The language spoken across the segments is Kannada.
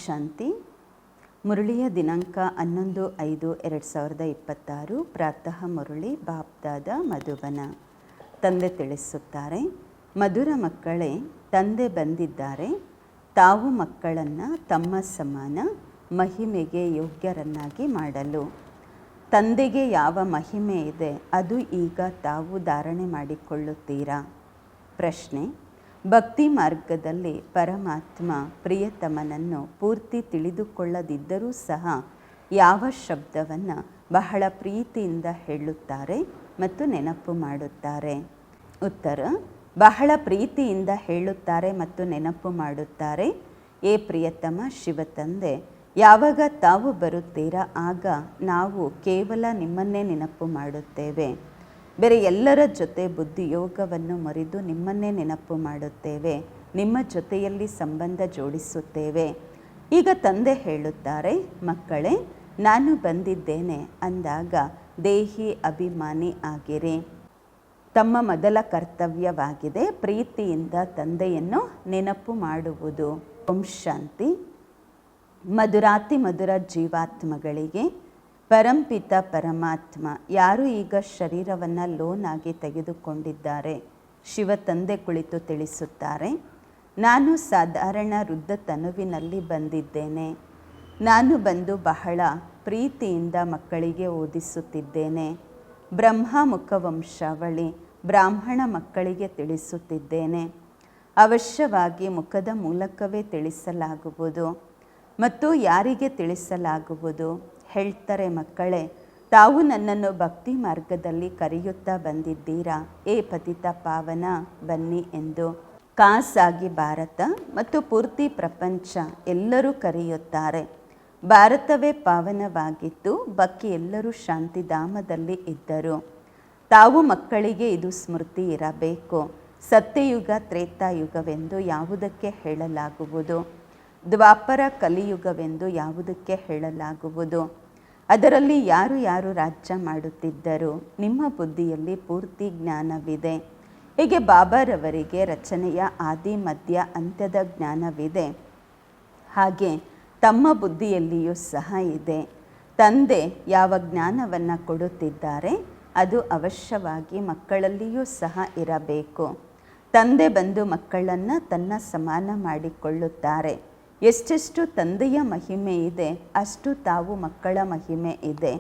ಶಾಂತಿ. ಮುರಳಿಯ ದಿನಾಂಕ 11/5/2026. ಪ್ರಾತಃ ಮುರಳಿ ಬಾಪ್ದಾದ ಮಧುಬನ. ತಂದೆ ತಿಳಿಸುತ್ತಾರೆ, ಮಧುರ ಮಕ್ಕಳೇ, ತಂದೆ ಬಂದಿದ್ದಾರೆ. ತಾವು ಮಕ್ಕಳನ್ನು ತಮ್ಮ ಸಮಾನ ಮಹಿಮೆಗೆ ಯೋಗ್ಯರನ್ನಾಗಿ ಮಾಡಲು. ತಂದೆಗೆ ಯಾವ ಮಹಿಮೆ ಇದೆ ಅದು ಈಗ ತಾವು ಧಾರಣೆ ಮಾಡಿಕೊಳ್ಳುತ್ತೀರಾ? ಪ್ರಶ್ನೆ: ಭಕ್ತಿ ಮಾರ್ಗದಲ್ಲಿ ಪರಮಾತ್ಮ ಪ್ರಿಯತಮನನ್ನು ಪೂರ್ತಿ ತಿಳಿದುಕೊಳ್ಳದಿದ್ದರೂ ಸಹ ಯಾವ ಶಬ್ದವನ್ನು ಬಹಳ ಪ್ರೀತಿಯಿಂದ ಹೇಳುತ್ತಾರೆ ಮತ್ತು ನೆನಪು ಮಾಡುತ್ತಾರೆ? ಉತ್ತರ: ಬಹಳ ಪ್ರೀತಿಯಿಂದ ಹೇಳುತ್ತಾರೆ ಮತ್ತು ನೆನಪು ಮಾಡುತ್ತಾರೆ. ಏ ಪ್ರಿಯತಮ ಶಿವತಂದೆ, ಯಾವಾಗ ತಾವು ಬರುತ್ತೀರಾ ಆಗ ನಾವು ಕೇವಲ ನಿಮ್ಮನ್ನೇ ನೆನಪು ಮಾಡುತ್ತೇವೆ. ಬೇರೆ ಎಲ್ಲರ ಜೊತೆ ಬುದ್ಧಿಯೋಗವನ್ನು ಮರೆತು ನಿಮ್ಮನ್ನೇ ನೆನಪು ಮಾಡುತ್ತೇವೆ. ನಿಮ್ಮ ಜೊತೆಯಲ್ಲಿ ಸಂಬಂಧ ಜೋಡಿಸುತ್ತೇವೆ. ಈಗ ತಂದೆ ಹೇಳುತ್ತಾರೆ, ಮಕ್ಕಳೇ, ನಾನು ಬಂದಿದ್ದೇನೆ ಅಂದಾಗ ದೇಹಿ ಅಭಿಮಾನಿ ಆಗಿರಿ. ತಮ್ಮ ಮೊದಲ ಕರ್ತವ್ಯವಾಗಿದೆ ಪ್ರೀತಿಯಿಂದ ತಂದೆಯನ್ನು ನೆನಪು ಮಾಡುವುದು. ಓಂ ಶಾಂತಿ. ಮಧುರಾತಿ ಮಧುರ ಜೀವಾತ್ಮಗಳಿಗೆ ಪರಂಪಿತ ಪರಮಾತ್ಮ ಯಾರು ಈಗ ಶರೀರವನ್ನು ಲೋನ್ ಆಗಿ ತೆಗೆದುಕೊಂಡಿದ್ದಾರೆ, ಶಿವ ತಂದೆ ಕುಳಿತು ತಿಳಿಸುತ್ತಾರೆ, ನಾನು ಸಾಧಾರಣ ವೃದ್ಧ ತನುವಿನಲ್ಲಿ ಬಂದಿದ್ದೇನೆ. ನಾನು ಬಂದು ಬಹಳ ಪ್ರೀತಿಯಿಂದ ಮಕ್ಕಳಿಗೆ ಓದಿಸುತ್ತಿದ್ದೇನೆ. ಬ್ರಹ್ಮ ಮುಖವಂಶಾವಳಿ ಬ್ರಾಹ್ಮಣ ಮಕ್ಕಳಿಗೆ ತಿಳಿಸುತ್ತಿದ್ದೇನೆ. ಅವಶ್ಯವಾಗಿ ಮುಖದ ಮೂಲಕವೇ ತಿಳಿಸಲಾಗುವುದು. ಮತ್ತು ಯಾರಿಗೆ ತಿಳಿಸಲಾಗುವುದು? ಹೇಳ್ತಾರೆ, ಮಕ್ಕಳೇ, ತಾವು ನನ್ನನ್ನು ಭಕ್ತಿ ಮಾರ್ಗದಲ್ಲಿ ಕರೆಯುತ್ತಾ ಬಂದಿದ್ದೀರಾ. ಏ ಪತಿತ ಪಾವನ ಬನ್ನಿ ಎಂದು. ಖಾಸಾಗಿ ಭಾರತ ಮತ್ತು ಪೂರ್ತಿ ಪ್ರಪಂಚ ಎಲ್ಲರೂ ಕರೆಯುತ್ತಾರೆ. ಭಾರತವೇ ಪಾವನವಾಗಿತ್ತು, ಬಾಕಿ ಎಲ್ಲರೂ ಶಾಂತಿಧಾಮದಲ್ಲಿ ಇದ್ದರು. ತಾವು ಮಕ್ಕಳಿಗೆ ಇದು ಸ್ಮೃತಿ ಇರಬೇಕು. ಸತ್ಯಯುಗ ತ್ರೇತಾಯುಗವೆಂದು ಯಾವುದಕ್ಕೆ ಹೇಳಲಾಗುವುದು? ದ್ವಾಪರ ಕಲಿಯುಗವೆಂದು ಯಾವುದಕ್ಕೆ ಹೇಳಲಾಗುವುದು? ಅದರಲ್ಲಿ ಯಾರು ಯಾರು ರಾಜ್ಯ ಮಾಡುತ್ತಿದ್ದರು? ನಿಮ್ಮ ಬುದ್ಧಿಯಲ್ಲಿ ಪೂರ್ತಿ ಜ್ಞಾನವಿದೆ. ಹೀಗೆ ಬಾಬಾರವರಿಗೆ ರಚನೆಯ ಆದಿ ಮಧ್ಯ ಅಂತ್ಯದ ಜ್ಞಾನವಿದೆ. ಹಾಗೆ ತಮ್ಮ ಬುದ್ಧಿಯಲ್ಲಿಯೂ ಸಹ ಇದೆ. ತಂದೆ ಯಾವ ಜ್ಞಾನವನ್ನು ಕೊಡುತ್ತಿದ್ದಾರೆ ಅದು ಅವಶ್ಯವಾಗಿ ಮಕ್ಕಳಲ್ಲಿಯೂ ಸಹ ಇರಬೇಕು. ತಂದೆ ಬಂದು ಮಕ್ಕಳನ್ನು ತನ್ನ ಸಮಾನ ಮಾಡಿಕೊಳ್ಳುತ್ತಾರೆ. ಎಷ್ಟೆಷ್ಟು ತಂದೆಯ ಮಹಿಮೆ ಇದೆ ಅಷ್ಟು ತಾವು ಮಕ್ಕಳ ಮಹಿಮೆ ಇದೆ.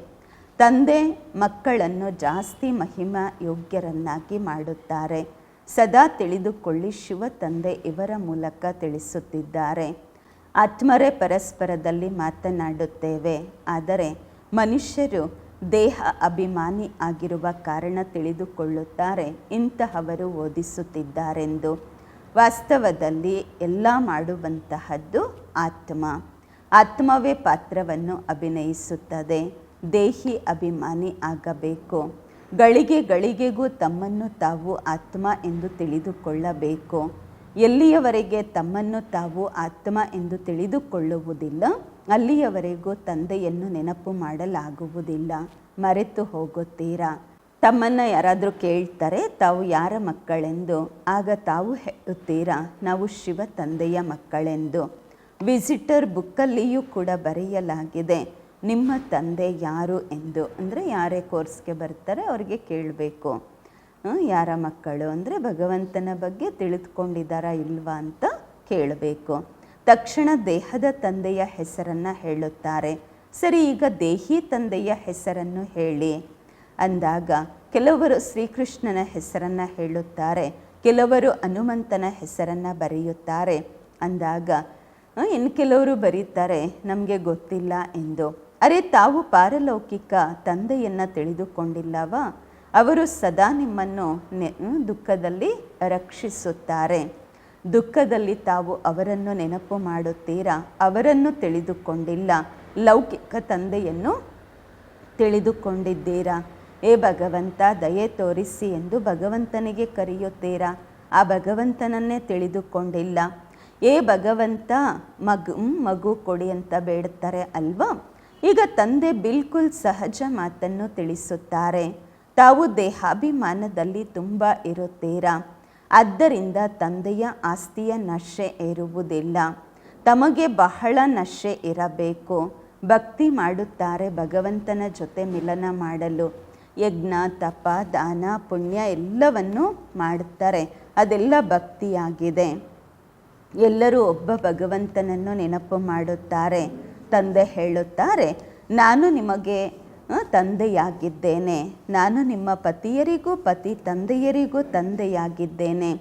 ತಂದೆ ಮಕ್ಕಳನ್ನು ಜಾಸ್ತಿ ಮಹಿಮಾ ಯೋಗ್ಯರನ್ನಾಗಿ ಮಾಡುತ್ತಾರೆ. ಸದಾ ತಿಳಿದುಕೊಳ್ಳಿ, ಶಿವ ತಂದೆ ಇವರ ಮೂಲಕ ತಿಳಿಸುತ್ತಿದ್ದಾರೆ. ಆತ್ಮರೇ ಪರಸ್ಪರದಲ್ಲಿ ಮಾತನಾಡುತ್ತೇವೆ. ಆದರೆ ಮನುಷ್ಯರು ದೇಹ ಅಭಿಮಾನಿ ಆಗಿರುವ ಕಾರಣ ತಿಳಿದುಕೊಳ್ಳುತ್ತಾರೆ ಇಂತಹವರು ಓದಿಸುತ್ತಿದ್ದಾರೆಂದು. ವಾಸ್ತವದಲ್ಲಿ ಎಲ್ಲ ಮಾಡುವಂತಹದ್ದು ಆತ್ಮ. ಆತ್ಮವೇ ಪಾತ್ರವನ್ನು ಅಭಿನಯಿಸುತ್ತದೆ. ದೇಹಿ ಅಭಿಮಾನಿ ಆಗಬೇಕು. ಗಳಿಗೆ ಗಳಿಗೆಗೂ ತಮ್ಮನ್ನು ತಾವು ಆತ್ಮ ಎಂದು ತಿಳಿದುಕೊಳ್ಳಬೇಕು. ಎಲ್ಲಿಯವರೆಗೆ ತಮ್ಮನ್ನು ತಾವು ಆತ್ಮ ಎಂದು ತಿಳಿದುಕೊಳ್ಳುವುದಿಲ್ಲ ಅಲ್ಲಿಯವರೆಗೂ ತಂದೆಯನ್ನು ನೆನಪು ಮಾಡಲಾಗುವುದಿಲ್ಲ. ಮರೆತು ಹೋಗುತ್ತೀರಾ. ತಮ್ಮನ್ನು ಯಾರಾದರೂ ಕೇಳ್ತಾರೆ ತಾವು ಯಾರ ಮಕ್ಕಳೆಂದು, ಆಗ ತಾವು ಹೇಳುತ್ತೀರಾ ನಾವು ಶಿವ ತಂದೆಯ ಮಕ್ಕಳೆಂದು. ವಿಸಿಟರ್ ಬುಕ್ಕಲ್ಲಿಯೂ ಕೂಡ ಬರೆಯಲಾಗಿದೆ ನಿಮ್ಮ ತಂದೆ ಯಾರು ಎಂದು. ಅಂದರೆ ಯಾರೇ ಕೋರ್ಸ್ಗೆ ಬರ್ತಾರೆ ಅವ್ರಿಗೆ ಕೇಳಬೇಕು, ಯಾರ ಮಕ್ಕಳು ಅಂದರೆ ಭಗವಂತನ ಬಗ್ಗೆ ತಿಳಿದುಕೊಂಡಿದ್ದಾರಾ ಇಲ್ವಾ ಅಂತ ಕೇಳಬೇಕು. ತಕ್ಷಣ ದೇಹದ ತಂದೆಯ ಹೆಸರನ್ನು ಹೇಳುತ್ತಾರೆ. ಸರಿ, ಈಗ ದೇಹಿ ತಂದೆಯ ಹೆಸರನ್ನು ಹೇಳಿ ಅಂದಾಗ ಕೆಲವರು ಶ್ರೀಕೃಷ್ಣನ ಹೆಸರನ್ನು ಹೇಳುತ್ತಾರೆ, ಕೆಲವರು ಹನುಮಂತನ ಹೆಸರನ್ನು ಬರೆಯುತ್ತಾರೆ. ಅಂದಾಗ ಇನ್ನು ಕೆಲವರು ಬರೀತಾರೆ ನಮಗೆ ಗೊತ್ತಿಲ್ಲ ಎಂದು. ಅರೆ, ತಾವು ಪಾರಲೌಕಿಕ ತಂದೆಯನ್ನು ತಿಳಿದುಕೊಂಡಿಲ್ಲವಾ? ಅವರು ಸದಾ ನಿಮ್ಮನ್ನು ದುಃಖದಲ್ಲಿ ರಕ್ಷಿಸುತ್ತಾರೆ. ದುಃಖದಲ್ಲಿ ತಾವು ಅವರನ್ನು ನೆನಪು ಮಾಡುತ್ತೀರಾ? ಅವರನ್ನು ತಿಳಿದುಕೊಂಡಿಲ್ಲ. ಲೌಕಿಕ ತಂದೆಯನ್ನು ತಿಳಿದುಕೊಂಡಿದ್ದೀರಾ? ಏ ಭಗವಂತ ದಯೆ ತೋರಿಸಿ ಎಂದು ಭಗವಂತನಿಗೆ ಕರೆಯುತ್ತೀರಾ? ಆ ಭಗವಂತನನ್ನೇ ತಿಳಿದುಕೊಂಡಿಲ್ಲ. ಏ ಭಗವಂತ ಮಗು ಕೊಡಿ ಅಂತ ಬೇಡುತ್ತಾರೆ ಅಲ್ವಾ? ಈಗ ತಂದೆ ಬಿಲ್ಕುಲ್ ಸಹಜ ಮಾತನ್ನು ತಿಳಿಸುತ್ತಾರೆ. ತಾವು ದೇಹಾಭಿಮಾನದಲ್ಲಿ ತುಂಬ ಇರುತ್ತೀರಾ. ಆದ್ದರಿಂದ ತಂದೆಯ ಆಸ್ತಿಯ ನಶೆ ಏರುವುದಿಲ್ಲ. ತಮಗೆ ಬಹಳ ನಶೆ ಇರಬೇಕು. ಭಕ್ತಿ ಮಾಡುತ್ತಾರೆ ಭಗವಂತನ ಜೊತೆ ಮಿಲನ ಮಾಡಲು. ಯಜ್ಞ, ತಪ, ದಾನ, ಪುಣ್ಯ ಎಲ್ಲವನ್ನೂ ಮಾಡುತ್ತಾರೆ. ಅದೆಲ್ಲ ಭಕ್ತಿಯಾಗಿದೆ. ಎಲ್ಲರೂ ಒಬ್ಬ ಭಗವಂತನನ್ನು ನೆನಪು ಮಾಡುತ್ತಾರೆ. ತಂದೆ ಹೇಳುತ್ತಾರೆ, ನಾನು ನಿಮಗೆ ತಂದೆಯಾಗಿದ್ದೇನೆ. ನಾನು ನಿಮ್ಮ ಪತಿಯರಿಗೂ ಪತಿ, ತಂದೆಯರಿಗೂ ತಂದೆಯಾಗಿದ್ದೇನೆ.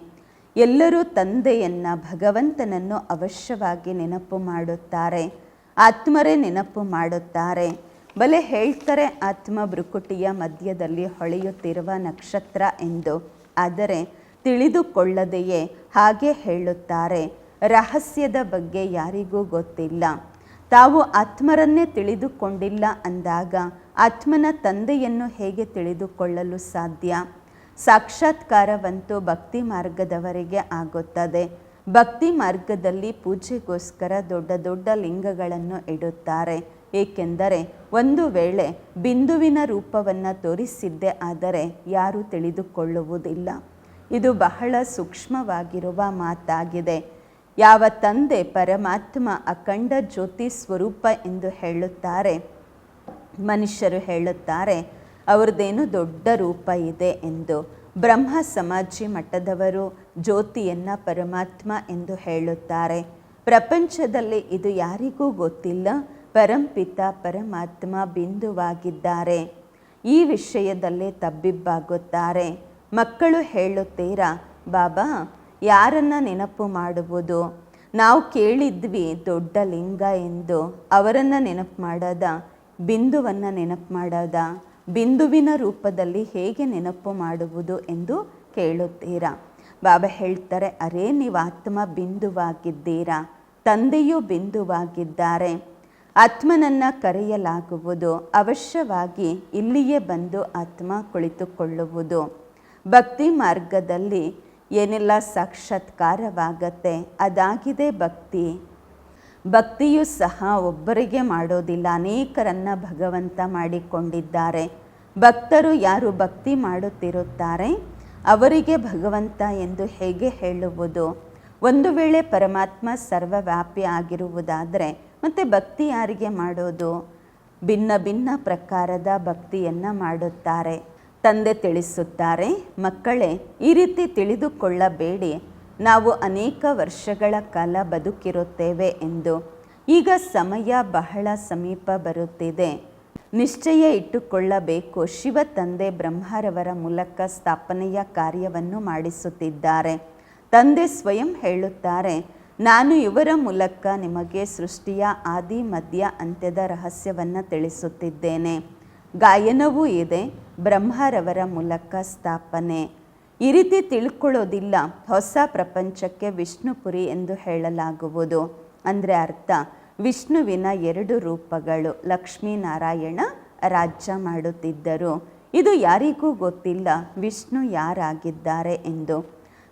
ಎಲ್ಲರೂ ತಂದೆಯನ್ನು, ಭಗವಂತನನ್ನು ಅವಶ್ಯವಾಗಿ ನೆನಪು ಮಾಡುತ್ತಾರೆ. ಆತ್ಮರೇ ನೆನಪು ಮಾಡುತ್ತಾರೆ. ಬಲೆ ಹೇಳ್ತಾರೆ ಆತ್ಮ ಭ್ರುಕುಟಿಯ ಮಧ್ಯದಲ್ಲಿ ಹೊಳೆಯುತ್ತಿರುವ ನಕ್ಷತ್ರ ಎಂದು. ಆದರೆ ತಿಳಿದುಕೊಳ್ಳದೆಯೇ ಹಾಗೆ ಹೇಳುತ್ತಾರೆ. ರಹಸ್ಯದ ಬಗ್ಗೆ ಯಾರಿಗೂ ಗೊತ್ತಿಲ್ಲ. ತಾವು ಆತ್ಮರನ್ನೇ ತಿಳಿದುಕೊಂಡಿಲ್ಲ ಅಂದಾಗ ಆತ್ಮನ ತಂದೆಯನ್ನು ಹೇಗೆ ತಿಳಿದುಕೊಳ್ಳಲು ಸಾಧ್ಯ? ಸಾಕ್ಷಾತ್ಕಾರವಂತೂ ಭಕ್ತಿ ಮಾರ್ಗದವರೆಗೆ ಆಗುತ್ತದೆ. ಭಕ್ತಿ ಮಾರ್ಗದಲ್ಲಿ ಪೂಜೆಗೋಸ್ಕರ ದೊಡ್ಡ ದೊಡ್ಡ ಲಿಂಗಗಳನ್ನು ಇಡುತ್ತಾರೆ. ಏಕೆಂದರೆ ಒಂದು ವೇಳೆ ಬಿಂದುವಿನ ರೂಪವನ್ನು ತೋರಿಸಿದ್ದೇ ಆದರೆ ಯಾರೂ ತಿಳಿದುಕೊಳ್ಳುವುದಿಲ್ಲ. ಇದು ಬಹಳ ಸೂಕ್ಷ್ಮವಾಗಿರುವ ಮಾತಾಗಿದೆ. ಯಾವ ತಂದೆ ಪರಮಾತ್ಮ ಅಖಂಡ ಜ್ಯೋತಿ ಸ್ವರೂಪ ಎಂದು ಹೇಳುತ್ತಾರೆ, ಮನುಷ್ಯರು ಹೇಳುತ್ತಾರೆ ಅವ್ರದ್ದೇನು ದೊಡ್ಡ ರೂಪ ಇದೆ ಎಂದು. ಬ್ರಹ್ಮ ಸಮಾಜಿ ಮಟ್ಟದವರು ಜ್ಯೋತಿಯನ್ನು ಪರಮಾತ್ಮ ಎಂದು ಹೇಳುತ್ತಾರೆ. ಪ್ರಪಂಚದಲ್ಲಿ ಇದು ಯಾರಿಗೂ ಗೊತ್ತಿಲ್ಲ. ಪರಂಪಿತ ಪರಮಾತ್ಮ ಬಿಂದುವಾಗಿದ್ದಾರೆ. ಈ ವಿಷಯದಲ್ಲೇ ತಬ್ಬಿಬ್ಬಾಗುತ್ತಾರೆ. ಮಕ್ಕಳು ಹೇಳುತ್ತೀರಾ, ಬಾಬಾ ಯಾರನ್ನು ನೆನಪು ಮಾಡುವುದು? ನಾವು ಕೇಳಿದ್ವಿ ದೊಡ್ಡ ಲಿಂಗ ಎಂದು. ಅವರನ್ನು ನೆನಪು ಮಾಡೋದ? ಬಿಂದುವನ್ನು ನೆನಪು ಮಾಡೋದ? ಬಿಂದುವಿನ ರೂಪದಲ್ಲಿ ಹೇಗೆ ನೆನಪು ಮಾಡುವುದು ಎಂದು ಕೇಳುತ್ತೀರಾ? ಬಾಬಾ ಹೇಳ್ತಾರೆ, ಅರೇ ನೀವು ಆತ್ಮ ಬಿಂದುವಾಗಿದ್ದೀರಾ, ತಂದೆಯೂ ಬಿಂದುವಾಗಿದ್ದಾರೆ. ಆತ್ಮನನ್ನು ಕರೆಯಲಾಗುವುದು. ಅವಶ್ಯವಾಗಿ ಇಲ್ಲಿಯೇ ಬಂದು ಆತ್ಮ ಕುಳಿತುಕೊಳ್ಳುವುದು. ಭಕ್ತಿ ಮಾರ್ಗದಲ್ಲಿ ಏನೆಲ್ಲ ಸಾಕ್ಷಾತ್ಕಾರವಾಗತ್ತೆ ಅದಾಗಿದೆ ಭಕ್ತಿ. ಭಕ್ತಿಯೂ ಸಹ ಒಬ್ಬರಿಗೆ ಮಾಡೋದಿಲ್ಲ, ಅನೇಕರನ್ನು ಭಗವಂತ ಮಾಡಿಕೊಂಡಿದ್ದಾರೆ. ಭಕ್ತರು ಯಾರು ಭಕ್ತಿ ಮಾಡುತ್ತಿರುತ್ತಾರೆ ಅವರಿಗೆ ಭಗವಂತ ಎಂದು ಹೇಗೆ ಹೇಳುವುದು? ಒಂದು ವೇಳೆ ಪರಮಾತ್ಮ ಸರ್ವವ್ಯಾಪಿ ಆಗಿರುವುದಾದರೆ ಮತ್ತು ಭಕ್ತಿ ಯಾರಿಗೆ ಮಾಡೋದು? ಭಿನ್ನ ಭಿನ್ನ ಪ್ರಕಾರದ ಭಕ್ತಿಯನ್ನು ಮಾಡುತ್ತಾರೆ. ತಂದೆ ತಿಳಿಸುತ್ತಾರೆ, ಮಕ್ಕಳೇ ಈ ರೀತಿ ತಿಳಿದುಕೊಳ್ಳಬೇಡಿ, ನಾವು ಅನೇಕ ವರ್ಷಗಳ ಕಾಲ ಬದುಕಿರುತ್ತೇವೆ ಎಂದು. ಈಗ ಸಮಯ ಬಹಳ ಸಮೀಪ ಬರುತ್ತಿದೆ. ನಿಶ್ಚಯ ಇಟ್ಟುಕೊಳ್ಳಬೇಕು. ಶಿವ ತಂದೆ ಬ್ರಹ್ಮರವರ ಮೂಲಕ ಸ್ಥಾಪನೆಯ ಕಾರ್ಯವನ್ನು ಮಾಡಿಸುತ್ತಿದ್ದಾರೆ. ತಂದೆ ಸ್ವಯಂ ಹೇಳುತ್ತಾರೆ, ನಾನು ಇವರ ಮೂಲಕ ನಿಮಗೆ ಸೃಷ್ಟಿಯ ಆದಿ ಮಧ್ಯ ಅಂತ್ಯದ ರಹಸ್ಯವನ್ನು ತಿಳಿಸುತ್ತಿದ್ದೇನೆ. ಗಾಯನವೂ ಇದೆ, ಬ್ರಹ್ಮರವರ ಮೂಲಕ ಸ್ಥಾಪನೆ. ಈ ರೀತಿ ತಿಳ್ಕೊಳ್ಳೋದಿಲ್ಲ. ಹೊಸ ಪ್ರಪಂಚಕ್ಕೆ ವಿಷ್ಣುಪುರಿ ಎಂದು ಹೇಳಲಾಗುವುದು. ಅಂದರೆ ಅರ್ಥ ವಿಷ್ಣುವಿನ 2 ರೂಪಗಳು. ಲಕ್ಷ್ಮೀನಾರಾಯಣ ರಾಜ್ಯ ಮಾಡುತ್ತಿದ್ದರು. ಇದು ಯಾರಿಗೂ ಗೊತ್ತಿಲ್ಲ ವಿಷ್ಣು ಯಾರಾಗಿದ್ದಾರೆ ಎಂದು.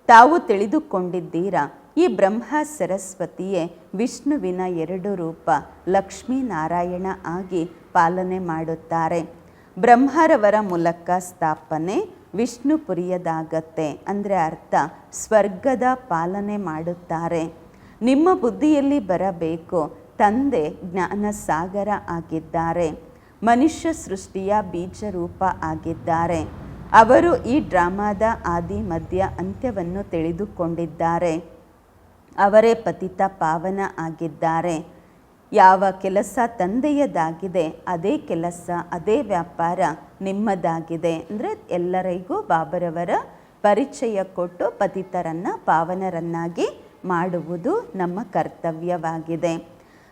ತಾವು ತಿಳಿದುಕೊಂಡಿದ್ದೀರಾ, ಈ ಬ್ರಹ್ಮ ಸರಸ್ವತಿಯೇ ವಿಷ್ಣುವಿನ 2 ರೂಪ ಲಕ್ಷ್ಮೀನಾರಾಯಣ ಆಗಿ ಪಾಲನೆ ಮಾಡುತ್ತಾರೆ. ಬ್ರಹ್ಮರವರ ಮೂಲಕ ಸ್ಥಾಪನೆ ವಿಷ್ಣುಪುರಿಯದಾಗತ್ತೆ. ಅಂದರೆ ಅರ್ಥ ಸ್ವರ್ಗದ ಪಾಲನೆ ಮಾಡುತ್ತಾರೆ. ನಿಮ್ಮ ಬುದ್ಧಿಯಲ್ಲಿ ಬರಬೇಕು, ತಂದೆ ಜ್ಞಾನ ಸಾಗರ ಆಗಿದ್ದಾರೆ, ಮನುಷ್ಯ ಸೃಷ್ಟಿಯ ಬೀಜ ರೂಪ ಆಗಿದ್ದಾರೆ. ಅವರು ಈ ಡ್ರಾಮಾದ ಆದಿ ಮಧ್ಯ ಅಂತ್ಯವನ್ನು ತಿಳಿದುಕೊಂಡಿದ್ದಾರೆ. ಅವರೇ ಪತಿತ ಪಾವನ ಆಗಿದ್ದಾರೆ. ಯಾವ ಕೆಲಸ ತಂದೆಯದಾಗಿದೆ ಅದೇ ಕೆಲಸ, ಅದೇ ವ್ಯಾಪಾರ ನಿಮ್ಮದಾಗಿದೆ. ಅಂದರೆ ಎಲ್ಲರಿಗೂ ಬಾಬರವರ ಪರಿಚಯ ಕೊಟ್ಟು ಪತಿತರನ್ನು ಪಾವನರನ್ನಾಗಿ ಮಾಡುವುದು ನಮ್ಮ ಕರ್ತವ್ಯವಾಗಿದೆ.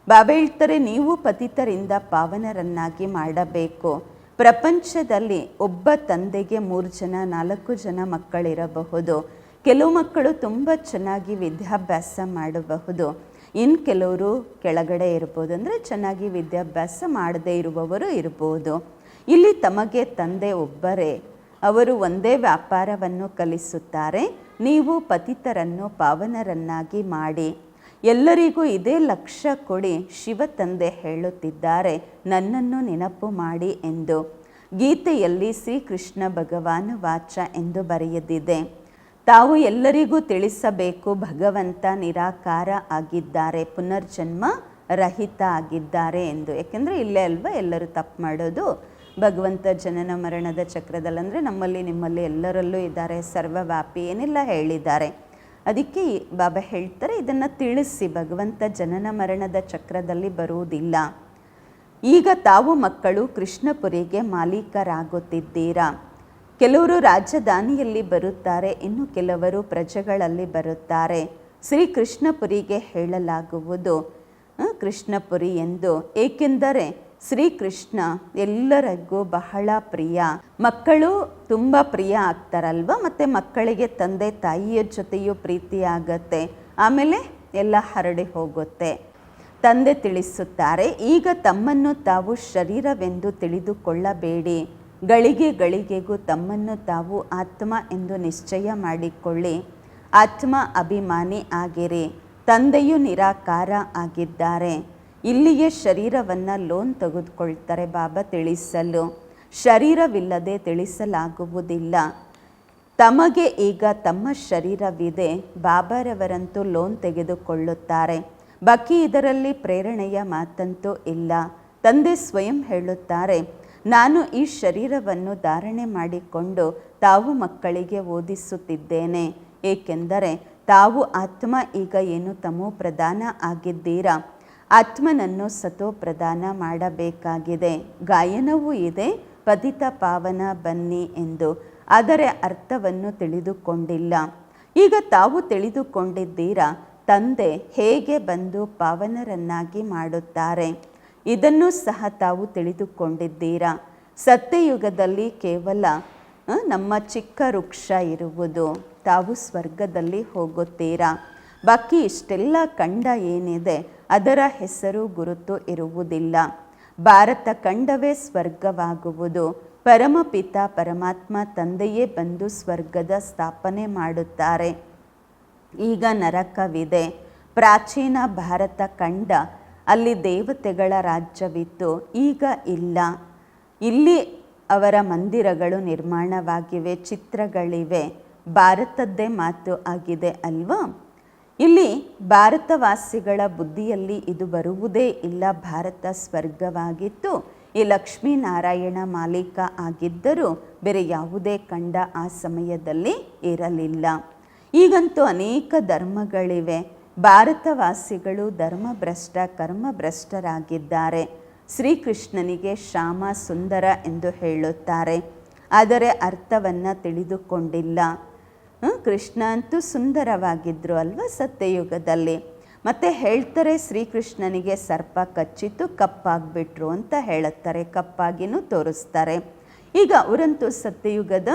ಬಾಬಾ ಹೇಳ್ತಾರೆ, ನೀವು ಪತಿತರಿಂದ ಪಾವನರನ್ನಾಗಿ ಮಾಡಬೇಕು. ಪ್ರಪಂಚದಲ್ಲಿ ಒಬ್ಬ ತಂದೆಗೆ 3 ಜನ 4 ಜನ ಮಕ್ಕಳಿರಬಹುದು. ಕೆಲವು ಮಕ್ಕಳು ತುಂಬ ಚೆನ್ನಾಗಿ ವಿದ್ಯಾಭ್ಯಾಸ ಮಾಡಬಹುದು, ಇನ್ನು ಕೆಲವರು ಕೆಳಗಡೆ ಇರ್ಬೋದು. ಅಂದರೆ ಚೆನ್ನಾಗಿ ವಿದ್ಯಾಭ್ಯಾಸ ಮಾಡದೇ ಇರುವವರು ಇರ್ಬೋದು. ಇಲ್ಲಿ ತಮಗೆ ತಂದೆ ಒಬ್ಬರೇ, ಅವರು ಒಂದೇ ವ್ಯಾಪಾರವನ್ನು ಕಲಿಸುತ್ತಾರೆ. ನೀವು ಪತಿತರನ್ನು ಪಾವನರನ್ನಾಗಿ ಮಾಡಿ. ಎಲ್ಲರಿಗೂ ಇದೇ ಲಕ್ಷ್ಯ ಕೊಡಿ. ಶಿವ ತಂದೆ ಹೇಳುತ್ತಿದ್ದಾರೆ, ನನ್ನನ್ನು ನೆನಪು ಮಾಡಿ ಎಂದು. ಗೀತೆಯಲ್ಲಿ ಶ್ರೀಕೃಷ್ಣ ಭಗವಾನ್ ವಾಚ ಎಂದು ಬರೆಯದಿದೆ. ತಾವು ಎಲ್ಲರಿಗೂ ತಿಳಿಸಬೇಕು ಭಗವಂತ ನಿರಾಕಾರ ಆಗಿದ್ದಾರೆ, ಪುನರ್ಜನ್ಮ ರಹಿತ ಆಗಿದ್ದಾರೆ ಎಂದು. ಯಾಕೆಂದರೆ ಇಲ್ಲೇ ಅಲ್ವಾ ಎಲ್ಲರೂ ತಪ್ಪು ಮಾಡೋದು. ಭಗವಂತ ಜನನ ಮರಣದ ಚಕ್ರದಲ್ಲಿ ಅಂದರೆ ನಮ್ಮಲ್ಲಿ ನಿಮ್ಮಲ್ಲಿ ಎಲ್ಲರಲ್ಲೂ ಇದ್ದಾರೆ, ಸರ್ವವ್ಯಾಪಿ ಏನೆಲ್ಲ ಹೇಳಿದ್ದಾರೆ. ಅದಕ್ಕೆ ಬಾಬಾ ಹೇಳ್ತಾರೆ, ಇದನ್ನು ತಿಳಿಸಿ, ಭಗವಂತ ಜನನ ಮರಣದ ಚಕ್ರದಲ್ಲಿ ಬರುವುದಿಲ್ಲ. ಈಗ ತಾವು ಮಕ್ಕಳು ಕೃಷ್ಣಪುರಿಗೆ ಮಾಲೀಕರಾಗುತ್ತಿದ್ದೀರಾ. ಕೆಲವರು ರಾಜಧಾನಿಯಲ್ಲಿ ಬರುತ್ತಾರೆ, ಇನ್ನು ಕೆಲವರು ಪ್ರಜೆಗಳಲ್ಲಿ ಬರುತ್ತಾರೆ. ಶ್ರೀ ಕೃಷ್ಣಪುರಿಗೆ ಹೇಳಲಾಗುವುದು ಕೃಷ್ಣಪುರಿ ಎಂದು. ಏಕೆಂದರೆ ಶ್ರೀಕೃಷ್ಣ ಎಲ್ಲರಿಗೂ ಬಹಳ ಪ್ರಿಯ. ಮಕ್ಕಳು ತುಂಬ ಪ್ರಿಯ ಆಗ್ತಾರಲ್ವ, ಮತ್ತು ಮಕ್ಕಳಿಗೆ ತಂದೆ ತಾಯಿಯ ಜೊತೆಯೂ ಪ್ರೀತಿ ಆಗತ್ತೆ, ಆಮೇಲೆ ಎಲ್ಲ ಹರಡಿ ಹೋಗುತ್ತೆ. ತಂದೆ ತಿಳಿಸುತ್ತಾರೆ, ಈಗ ತಮ್ಮನ್ನು ತಾವು ಶರೀರವೆಂದು ತಿಳಿದುಕೊಳ್ಳಬೇಡಿ. ಗಳಿಗೆ ಗಳಿಗೆಗೂ ತಮ್ಮನ್ನು ತಾವು ಆತ್ಮ ಎಂದು ನಿಶ್ಚಯ ಮಾಡಿಕೊಳ್ಳಿ. ಆತ್ಮ ಅಭಿಮಾನಿ ಆಗಿರಿ. ತಂದೆಯು ನಿರಾಕಾರ ಆಗಿದ್ದಾರೆ. ಇಲ್ಲಿಯೇ ಶರೀರವನ್ನು ಲೋನ್ ತೆಗೆದುಕೊಳ್ತಾರೆ ಬಾಬಾ ತಿಳಿಸಲು. ಶರೀರವಿಲ್ಲದೆ ತಿಳಿಸಲಾಗುವುದಿಲ್ಲ. ತಮಗೆ ಈಗ ತಮ್ಮ ಶರೀರವಿದೆ. ಬಾಬಾರವರಂತೂ ಲೋನ್ ತೆಗೆದುಕೊಳ್ಳುತ್ತಾರೆ. ಬಾಕಿ ಇದರಲ್ಲಿ ಪ್ರೇರಣೆಯ ಮಾತಂತೂ ಇಲ್ಲ. ತಂದೆ ಸ್ವಯಂ ಹೇಳುತ್ತಾರೆ, ನಾನು ಈ ಶರೀರವನ್ನು ಧಾರಣೆ ಮಾಡಿಕೊಂಡು ತಾವು ಮಕ್ಕಳಿಗೆ ಓದಿಸುತ್ತಿದ್ದೇನೆ. ಏಕೆಂದರೆ ತಾವು ಆತ್ಮ ಈಗ ಏನು ತಮೋ ಪ್ರಧಾನ ಆಗಿದ್ದೀರಾ, ಆತ್ಮನನ್ನು ಸತೋ ಪ್ರಧಾನ ಮಾಡಬೇಕಾಗಿದೆ. ಗಾಯನವೂ ಇದೆ, ಪತಿತ ಪಾವನ ಬನ್ನಿ ಎಂದು. ಆದರೆ ಅರ್ಥವನ್ನು ತಿಳಿದುಕೊಂಡಿಲ್ಲ. ಈಗ ತಾವು ತಿಳಿದುಕೊಂಡಿದ್ದೀರಾ, ತಂದೆ ಹೇಗೆ ಬಂದು ಪಾವನರನ್ನಾಗಿ ಮಾಡುತ್ತಾರೆ. ಇದನ್ನು ಸಹ ತಾವು ತಿಳಿದುಕೊಂಡಿದ್ದೀರಾ. ಸತ್ಯಯುಗದಲ್ಲಿ ಕೇವಲ ನಮ್ಮ ಚಿಕ್ಕ ವೃಕ್ಷ ಇರುವುದು. ತಾವು ಸ್ವರ್ಗದಲ್ಲಿ ಹೋಗುತ್ತೀರಾ. ಬಾಕಿ ಇಷ್ಟೆಲ್ಲ ಖಂಡ ಏನಿದೆ ಅದರ ಹೆಸರು ಗುರುತು ಇರುವುದಿಲ್ಲ. ಭಾರತ ಖಂಡವೇ ಸ್ವರ್ಗವಾಗುವುದು. ಪರಮಪಿತ ಪರಮಾತ್ಮ ತಂದೆಯೇ ಬಂದು ಸ್ವರ್ಗದ ಸ್ಥಾಪನೆ ಮಾಡುತ್ತಾರೆ. ಈಗ ನರಕವಿದೆ. ಪ್ರಾಚೀನ ಭಾರತ ಖಂಡ, ಅಲ್ಲಿ ದೇವತೆಗಳ ರಾಜ್ಯವಿತ್ತು, ಈಗ ಇಲ್ಲ. ಇಲ್ಲಿ ಅವರ ಮಂದಿರಗಳು ನಿರ್ಮಾಣವಾಗಿವೆ, ಚಿತ್ರಗಳಿವೆ. ಭಾರತದ್ದೇ ಮಾತು ಆಗಿದೆ ಅಲ್ವಾ. ಇಲ್ಲಿ ಭಾರತವಾಸಿಗಳ ಬುದ್ಧಿಯಲ್ಲಿ ಇದು ಬರುವುದೇ ಇಲ್ಲ. ಭಾರತ ಸ್ವರ್ಗವಾಗಿತ್ತು. ಈ ಲಕ್ಷ್ಮೀನಾರಾಯಣ ಮಾಲೀಕ ಆಗಿದ್ದರೂ ಬೇರೆ ಯಾವುದೇ ಖಂಡ ಆ ಸಮಯದಲ್ಲಿ ಇರಲಿಲ್ಲ. ಈಗಂತೂ ಅನೇಕ ಧರ್ಮಗಳಿವೆ. ಭಾರತವಾಸಿಗಳು ಧರ್ಮಭ್ರಷ್ಟ ಕರ್ಮಭ್ರಷ್ಟರಾಗಿದ್ದಾರೆ. ಶ್ರೀಕೃಷ್ಣನಿಗೆ ಶ್ಯಾಮ ಸುಂದರ ಎಂದು ಹೇಳುತ್ತಾರೆ, ಆದರೆ ಅರ್ಥವನ್ನು ತಿಳಿದುಕೊಂಡಿಲ್ಲ. ಕೃಷ್ಣ ಅಂತೂ ಸುಂದರವಾಗಿದ್ದರು ಅಲ್ವಾ ಸತ್ಯಯುಗದಲ್ಲಿ. ಮತ್ತು ಹೇಳ್ತಾರೆ ಶ್ರೀಕೃಷ್ಣನಿಗೆ ಸರ್ಪ ಕಚ್ಚಿತು, ಕಪ್ಪಾಗ್ಬಿಟ್ರು ಅಂತ ಹೇಳುತ್ತಾರೆ, ಕಪ್ಪಾಗಿನೂ ತೋರಿಸ್ತಾರೆ. ಈಗ ಅವರಂತೂ ಸತ್ಯಯುಗದ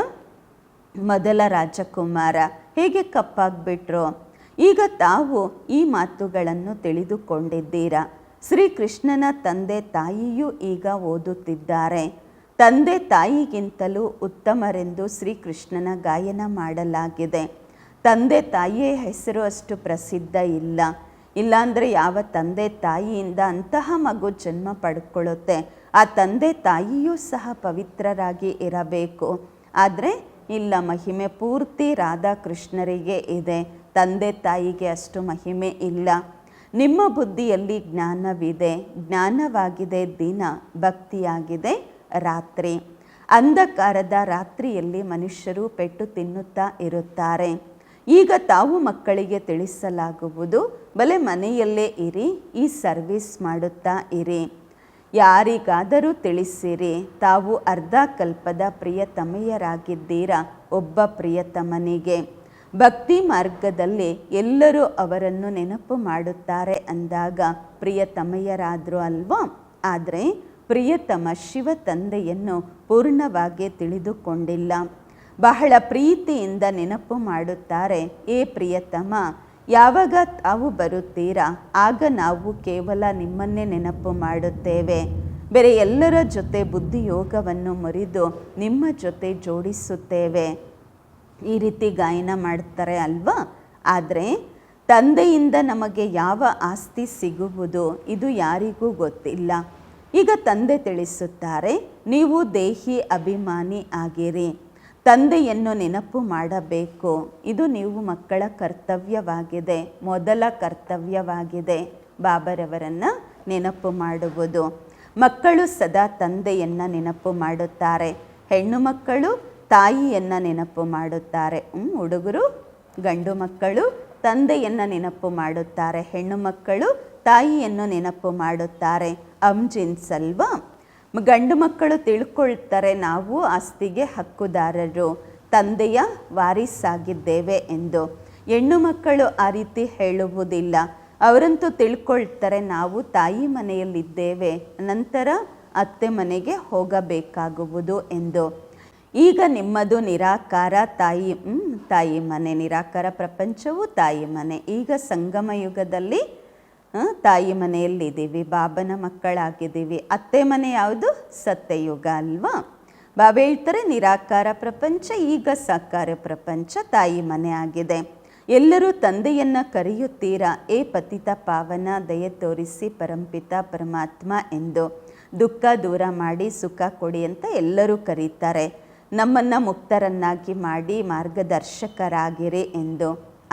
ಮೊದಲ ರಾಜಕುಮಾರ, ಹೇಗೆ ಕಪ್ಪಾಗ್ಬಿಟ್ರು. ಈಗ ತಾವು ಈ ಮಾತುಗಳನ್ನು ತಿಳಿದುಕೊಂಡಿದ್ದೀರಾ. ಶ್ರೀಕೃಷ್ಣನ ತಂದೆ ತಾಯಿಯೂ ಈಗ ಓದುತ್ತಿದ್ದಾರೆ. ತಂದೆ ತಾಯಿಗಿಂತಲೂ ಉತ್ತಮರೆಂದು ಶ್ರೀಕೃಷ್ಣನ ಗಾಯನ ಮಾಡಲಾಗಿದೆ. ತಂದೆ ತಾಯಿಯ ಹೆಸರು ಅಷ್ಟು ಪ್ರಸಿದ್ಧ ಇಲ್ಲ. ಇಲ್ಲಾಂದರೆ ಯಾವ ತಂದೆ ತಾಯಿಯಿಂದ ಅಂತಹ ಮಗು ಜನ್ಮ ಪಡ್ಕೊಳ್ಳುತ್ತೆ, ಆ ತಂದೆ ತಾಯಿಯೂ ಸಹ ಪವಿತ್ರರಾಗಿ ಇರಬೇಕು. ಆದರೆ ಇಲ್ಲ, ಮಹಿಮೆ ಪೂರ್ತಿ ರಾಧಾಕೃಷ್ಣರಿಗೆ ಇದೆ, ತಂದೆ ತಾಯಿಗೆ ಅಷ್ಟು ಮಹಿಮೆ ಇಲ್ಲ. ನಿಮ್ಮ ಬುದ್ಧಿಯಲ್ಲಿ ಜ್ಞಾನವಿದೆ. ಜ್ಞಾನವಾಗಿದೆ ದಿನ, ಭಕ್ತಿಯಾಗಿದೆ ರಾತ್ರಿ. ಅಂಧಕಾರದ ರಾತ್ರಿಯಲ್ಲಿ ಮನುಷ್ಯರು ಪೆಟ್ಟು ತಿನ್ನುತ್ತಾ ಇರುತ್ತಾರೆ. ಈಗ ತಾವು ಮಕ್ಕಳಿಗೆ ತಿಳಿಸಲಾಗುವುದು, ಬಲೆ ಮನೆಯಲ್ಲೇ ಇರಿ, ಈ ಸರ್ವಿಸ್ ಮಾಡುತ್ತಾ ಇರಿ. ಯಾರಿಗಾದರೂ ತಿಳಿಸಿರಿ, ತಾವು ಅರ್ಧ ಕಲ್ಪದ ಪ್ರಿಯತಮೆಯರಾಗಿದ್ದೀರಾ ಒಬ್ಬ ಪ್ರಿಯತಮನಿಗೆ. ಭಕ್ತಿ ಮಾರ್ಗದಲ್ಲಿ ಎಲ್ಲರೂ ಅವರನ್ನು ನೆನಪು ಮಾಡುತ್ತಾರೆ ಅಂದಾಗ ಪ್ರಿಯತಮೆಯರಾದರು ಅಲ್ವಾ. ಆದರೆ ಪ್ರಿಯತಮ ಶಿವ ತಂದೆಯನ್ನು ಪೂರ್ಣವಾಗಿ ತಿಳಿದುಕೊಂಡಿಲ್ಲ. ಬಹಳ ಪ್ರೀತಿಯಿಂದ ನೆನಪು ಮಾಡುತ್ತಾರೆ, ಏ ಪ್ರಿಯತಮ, ಯಾವಾಗ ತಾವು ಬರುತ್ತೀರಾ ಆಗ ನಾವು ಕೇವಲ ನಿಮ್ಮನ್ನೇ ನೆನಪು ಮಾಡುತ್ತೇವೆ. ಬೇರೆ ಎಲ್ಲರ ಜೊತೆ ಬುದ್ಧಿಯೋಗವನ್ನು ಮುರಿದು ನಿಮ್ಮ ಜೊತೆ ಜೋಡಿಸುತ್ತೇವೆ. ಈ ರೀತಿ ಗಾಯನ ಮಾಡ್ತಾರೆ ಅಲ್ವಾ. ಆದರೆ ತಂದೆಯಿಂದ ನಮಗೆ ಯಾವ ಆಸ್ತಿ ಸಿಗುವುದು ಇದು ಯಾರಿಗೂ ಗೊತ್ತಿಲ್ಲ. ಈಗ ತಂದೆ ತಿಳಿಸುತ್ತಾರೆ, ನೀವು ದೇಹಿ ಅಭಿಮಾನಿ ಆಗಿರಿ. ತಂದೆಯನ್ನು ನೆನಪು ಮಾಡಬೇಕು. ಇದು ನೀವು ಮಕ್ಕಳ ಕರ್ತವ್ಯವಾಗಿದೆ, ಮೊದಲ ಕರ್ತವ್ಯವಾಗಿದೆ ಬಾಬರವರನ್ನು ನೆನಪು ಮಾಡುವುದು. ಮಕ್ಕಳು ಸದಾ ತಂದೆಯನ್ನು ನೆನಪು ಮಾಡುತ್ತಾರೆ. ಹೆಣ್ಣು ಮಕ್ಕಳು ತಾಯಿಯನ್ನು ನೆನಪು ಮಾಡುತ್ತಾರೆ. ಹುಡುಗರು ಗಂಡು ಮಕ್ಕಳು ತಂದೆಯನ್ನು ನೆನಪು ಮಾಡುತ್ತಾರೆ, ಹೆಣ್ಣು ಮಕ್ಕಳು ತಾಯಿಯನ್ನು ನೆನಪು ಮಾಡುತ್ತಾರೆ. ಅಮ್ಜಿನ್ಸ್ ಅಲ್ವಾ? ಗಂಡು ಮಕ್ಕಳು ತಿಳ್ಕೊಳ್ತಾರೆ ನಾವು ಆಸ್ತಿಗೆ ಹಕ್ಕುದಾರರು, ತಂದೆಯ ವಾರಿಸಾಗಿದ್ದೇವೆ ಎಂದು. ಹೆಣ್ಣು ಮಕ್ಕಳು ಆ ರೀತಿ ಹೇಳುವುದಿಲ್ಲ. ಅವರಂತೂ ತಿಳ್ಕೊಳ್ತಾರೆ ನಾವು ತಾಯಿ ಮನೆಯಲ್ಲಿದ್ದೇವೆ, ನಂತರ ಅತ್ತೆ ಮನೆಗೆ ಹೋಗಬೇಕಾಗುವುದು ಎಂದು. ಈಗ ನಿಮ್ಮದು ನಿರಾಕಾರ ತಾಯಿ ಮನೆ, ನಿರಾಕಾರ ಪ್ರಪಂಚವು ತಾಯಿ ಮನೆ. ಈಗ ಸಂಗಮ ಯುಗದಲ್ಲಿ ತಾಯಿ ಮನೆಯಲ್ಲಿದ್ದೀವಿ, ಬಾಬನ ಮಕ್ಕಳಾಗಿದ್ದೀವಿ. ಅತ್ತೆ ಮನೆ ಯಾವುದು? ಸತ್ಯಯುಗ ಅಲ್ವಾ? ಬಾಬಾ ಹೇಳ್ತಾರೆ ನಿರಾಕಾರ ಪ್ರಪಂಚ ಈಗ ಸಾಕಾರ ಪ್ರಪಂಚ ತಾಯಿ ಮನೆ ಆಗಿದೆ. ಎಲ್ಲರೂ ತಂದೆಯನ್ನು ಕರೆಯುತ್ತೀರಾ, ಏ ಪತಿತ ಪಾವನ ದಯೆ ತೋರಿಸಿ ಪರಂಪಿತ ಪರಮಾತ್ಮ ಎಂದು. ದುಃಖ ದೂರ ಮಾಡಿ ಸುಖ ಕೊಡಿ ಅಂತ ಎಲ್ಲರೂ ಕರೀತಾರೆ. ನಮ್ಮನ್ನು ಮುಕ್ತರನ್ನಾಗಿ ಮಾಡಿ ಮಾರ್ಗದರ್ಶಕರಾಗಿರಿ ಎಂದು.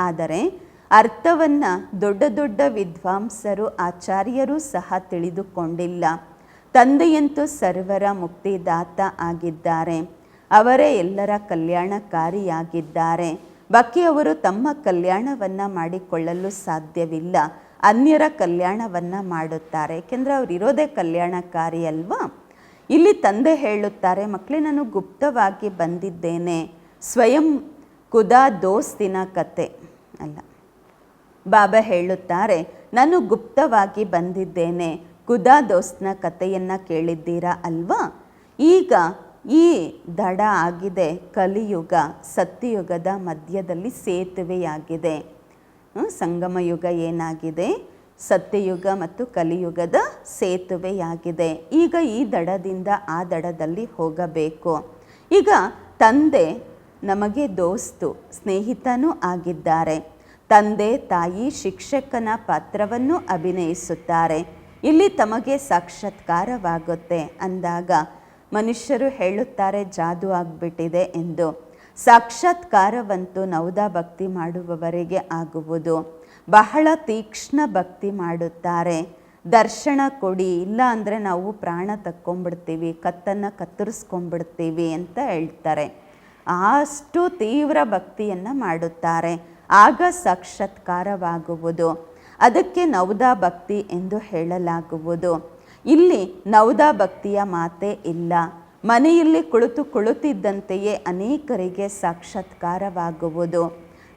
ಆದರೆ ಅರ್ಥವನ್ನು ದೊಡ್ಡ ದೊಡ್ಡ ವಿದ್ವಾಂಸರು ಆಚಾರ್ಯರು ಸಹ ತಿಳಿದುಕೊಂಡಿಲ್ಲ. ತಂದೆಯಂತೂ ಸರ್ವರ ಮುಕ್ತಿದಾತ ಆಗಿದ್ದಾರೆ, ಅವರೇ ಎಲ್ಲರ ಕಲ್ಯಾಣಕಾರಿಯಾಗಿದ್ದಾರೆ. ಬಾಕಿಯವರು ತಮ್ಮ ಕಲ್ಯಾಣವನ್ನು ಮಾಡಿಕೊಳ್ಳಲು ಸಾಧ್ಯವಿಲ್ಲ, ಅನ್ಯರ ಕಲ್ಯಾಣವನ್ನು ಮಾಡುತ್ತಾರೆ. ಏಕೆಂದರೆ ಅವರಿರೋದೇ ಕಲ್ಯಾಣಕಾರಿ ಅಲ್ವಾ? ಇಲ್ಲಿ ತಂದೆ ಹೇಳುತ್ತಾರೆ, ಮಕ್ಕಳೇ ನಾನು ಗುಪ್ತವಾಗಿ ಬಂದಿದ್ದೇನೆ. ಸ್ವಯಂ ಖುದಾ ದೋಸ್ತಿನ ಕತೆ ಅಲ್ಲ, ಬಾಬಾ ಹೇಳುತ್ತಾರೆ ನಾನು ಗುಪ್ತವಾಗಿ ಬಂದಿದ್ದೇನೆ. ಖುದಾ ದೋಸ್ತ್ನ ಕಥೆಯನ್ನು ಕೇಳಿದ್ದೀರಾ ಅಲ್ವಾ? ಈಗ ಈ ದಡ ಆಗಿದೆ ಕಲಿಯುಗ, ಸತ್ಯಯುಗದ ಮಧ್ಯದಲ್ಲಿ ಸೇತುವೆಯಾಗಿದೆ. ಸಂಗಮ ಯುಗ ಏನಾಗಿದೆ? ಸತ್ಯಯುಗ ಮತ್ತು ಕಲಿಯುಗದ ಸೇತುವೆಯಾಗಿದೆ. ಈಗ ಈ ದಡದಿಂದ ಆ ದಡದಲ್ಲಿ ಹೋಗಬೇಕು. ಈಗ ತಂದೆ ನಮಗೆ ದೋಸ್ತು, ಸ್ನೇಹಿತನೂ ಆಗಿದ್ದಾರೆ. ತಂದೆ ತಾಯಿ ಶಿಕ್ಷಕನ ಪಾತ್ರವನ್ನು ಅಭಿನಯಿಸುತ್ತಾರೆ. ಇಲ್ಲಿ ತಮಗೆ ಸಾಕ್ಷಾತ್ಕಾರವಾಗುತ್ತೆ ಅಂದಾಗ ಮನುಷ್ಯರು ಹೇಳುತ್ತಾರೆ ಜಾದು ಆಗಿಬಿಟ್ಟಿದೆ ಎಂದು. ಸಾಕ್ಷಾತ್ಕಾರವಂತೂ ನವದಾ ಭಕ್ತಿ ಮಾಡುವವರೆಗೆ ಆಗುವುದು. ಬಹಳ ತೀಕ್ಷ್ಣ ಭಕ್ತಿ ಮಾಡುತ್ತಾರೆ. ದರ್ಶನ ಕೊಡಿ, ಇಲ್ಲ ಅಂದರೆ ನಾವು ಪ್ರಾಣ ತಕ್ಕೊಂಬಿಡ್ತೀವಿ, ಕತ್ತನ್ನು ಕತ್ತರಿಸ್ಕೊಂಡ್ಬಿಡ್ತೀವಿ ಅಂತ ಹೇಳ್ತಾರೆ. ಅಷ್ಟು ತೀವ್ರ ಭಕ್ತಿಯನ್ನು ಮಾಡುತ್ತಾರೆ. ಆಗ ಸಾಕ್ಷಾತ್ಕಾರವಾಗುವುದು. ಅದಕ್ಕೆ ನವದಾ ಭಕ್ತಿ ಎಂದು ಹೇಳಲಾಗುವುದು. ಇಲ್ಲಿ ನವದಾ ಭಕ್ತಿಯ ಮಾತೇ ಇಲ್ಲ. ಮನೆಯಲ್ಲಿ ಕುಳಿತಿದ್ದಂತೆಯೇ ಅನೇಕರಿಗೆ ಸಾಕ್ಷಾತ್ಕಾರವಾಗುವುದು.